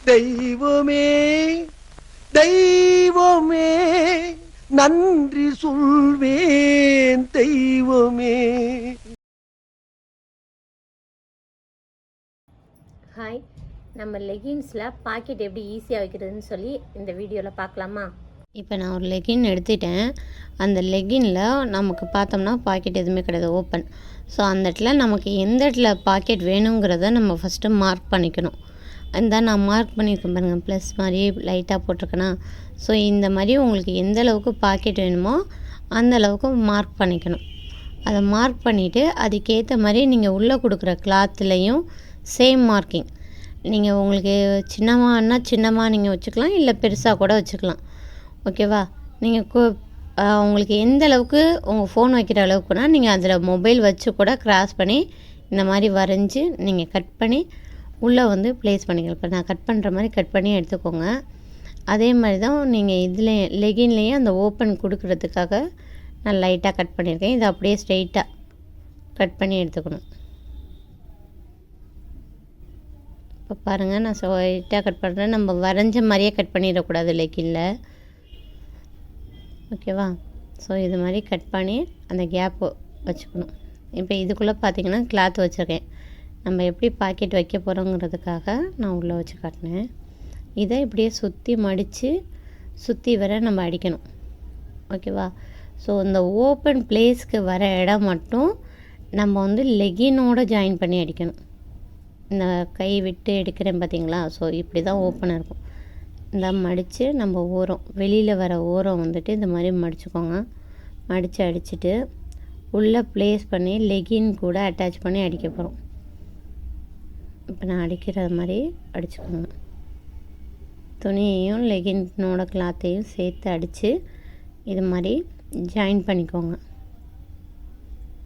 தெய்வமே தெய்வமே நன்றி சொல்வேன் தெய்வமே. ஹாய், நம்ம லெகின்ஸில் பாக்கெட் எப்படி ஈஸியாக வைக்கிறதுன்னு சொல்லி இந்த வீடியோவில் பார்க்கலாமா? இப்போ நான் ஒரு லெகின் எடுத்துட்டேன். அந்த லெகினில் நமக்கு பார்த்தோம்னா பாக்கெட் எதுவுமே கிடையாது, ஓப்பன். ஸோ அந்த இடத்துல நமக்கு எந்த இடத்துல பாக்கெட் வேணுங்கிறத நம்ம ஃபஸ்ட்டு மார்க் பண்ணிக்கணும். அந்த நான் மார்க் பண்ணியிருக்கேன் பாருங்கள், ப்ளஸ் மாதிரி லைட்டாக போட்டிருக்கேன்னா. ஸோ இந்த மாதிரி உங்களுக்கு எந்த அளவுக்கு பாக்கெட் வேணுமோ அந்த அளவுக்கு மார்க் பண்ணிக்கணும். அதை மார்க் பண்ணிவிட்டு அதுக்கேற்ற மாதிரி நீங்கள் உள்ளே கொடுக்குற கிளாத்துலேயும் சேம் மார்க்கிங். நீங்கள் உங்களுக்கு சின்னமானா சின்னமாக நீங்கள் வச்சுக்கலாம், இல்லை பெருசாக கூட வச்சுக்கலாம். ஓகேவா? நீங்கள் உங்களுக்கு எந்த அளவுக்கு உங்கள் ஃபோன் வைக்கிற அளவுக்குனா நீங்கள் அதில் மொபைல் வச்சு கூட கிராஸ் பண்ணி இந்த மாதிரி வரைஞ்சி நீங்கள் கட் பண்ணி உள்ளே வந்து ப்ளேஸ் பண்ணிக்கலாம். இப்போ நான் கட் பண்ணுற மாதிரி கட் பண்ணி எடுத்துக்கோங்க. அதே மாதிரி தான் நீங்கள் இதில் லெகின்லேயே அந்த ஓப்பன் கொடுக்குறதுக்காக நான் லைட்டாக கட் பண்ணியிருக்கேன். இதை அப்படியே ஸ்ட்ரெயிட்டாக கட் பண்ணி எடுத்துக்கணும். இப்போ பாருங்கள், நான் ஸ்ட்ரெயிட்டாக கட் பண்ணுறேன். நம்ம வரைஞ்ச மாதிரியே கட் பண்ணிடக்கூடாது லெகினில். ஓகேவா? ஸோ இது மாதிரி கட் பண்ணி அந்த கேப்பு வச்சுக்கணும். இப்போ இதுக்குள்ளே பார்த்திங்கன்னா கிளாத் வச்சுருக்கேன். நம்ம எப்படி பாக்கெட் வைக்க போகிறோங்கிறதுக்காக நான் உள்ளே வச்சு காட்டினேன். இதை இப்படியே சுற்றி மடித்து சுற்றி வர நம்ம அடிக்கணும். ஓகேவா? ஸோ இந்த ஓப்பன் பிளேஸ்க்கு வர இடம் மட்டும் நம்ம வந்து லெகினோடு ஜாயின் பண்ணி அடிக்கணும். இந்த கை விட்டு எடுக்கிறேன் பார்த்தீங்களா? ஸோ இப்படி தான் ஓப்பனாக இருக்கும். இந்த மடித்து நம்ம ஓரம் வெளியில் வர ஓரம் வந்துட்டு இந்த மாதிரி மடிச்சுக்கோங்க. மடித்து அடிச்சுட்டு உள்ளே ப்ளேஸ் பண்ணி லெகின் கூட அட்டாச் பண்ணி அடிக்க போகிறோம். இப்போ நான் அடிக்கிறது மாதிரி அடிச்சுக்கோங்க. துணியையும் லெகினோட கிளாத்தையும் சேர்த்து அடித்து இது மாதிரி ஜாயின் பண்ணிக்கோங்க.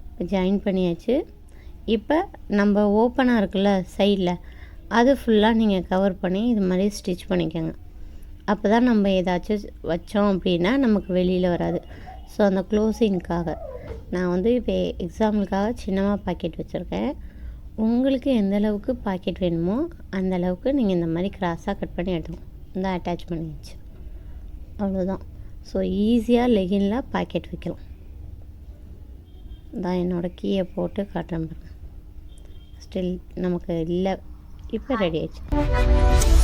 இப்போ ஜாயின் பண்ணியாச்சு. இப்போ நம்ம ஓப்பனாக இருக்குல்ல சைடில், அது ஃபுல்லாக நீங்கள் கவர் பண்ணி இது மாதிரி ஸ்டிச் பண்ணிக்கோங்க. அப்போ தான் நம்ம ஏதாச்சும் வச்சோம் அப்படின்னா நமக்கு வெளியில் வராது. ஸோ அந்த க்ளோஸிங்க்காக நான் வந்து இப்போ எக்ஸாம்பிளுக்காக சின்னமாக பாக்கெட் வச்சுருக்கேன். உங்களுக்கு எந்த அளவுக்கு பாக்கெட் வேணுமோ அந்த அளவுக்கு நீங்கள் இந்த மாதிரி கிராஸாக கட் பண்ணி எடுத்துக்கணும். இந்த அட்டாச் பண்ணிடுச்சு, அவ்வளோதான். ஸோ ஈஸியாக லெகினில் பாக்கெட் வைக்கலாம். தான் என்னோடய கீயை போட்டு காட்டுறேன் பாருங்கள். ஸ்டில் நமக்கு இல்லை. இப்போ ரெடி ஆயிடுச்சு.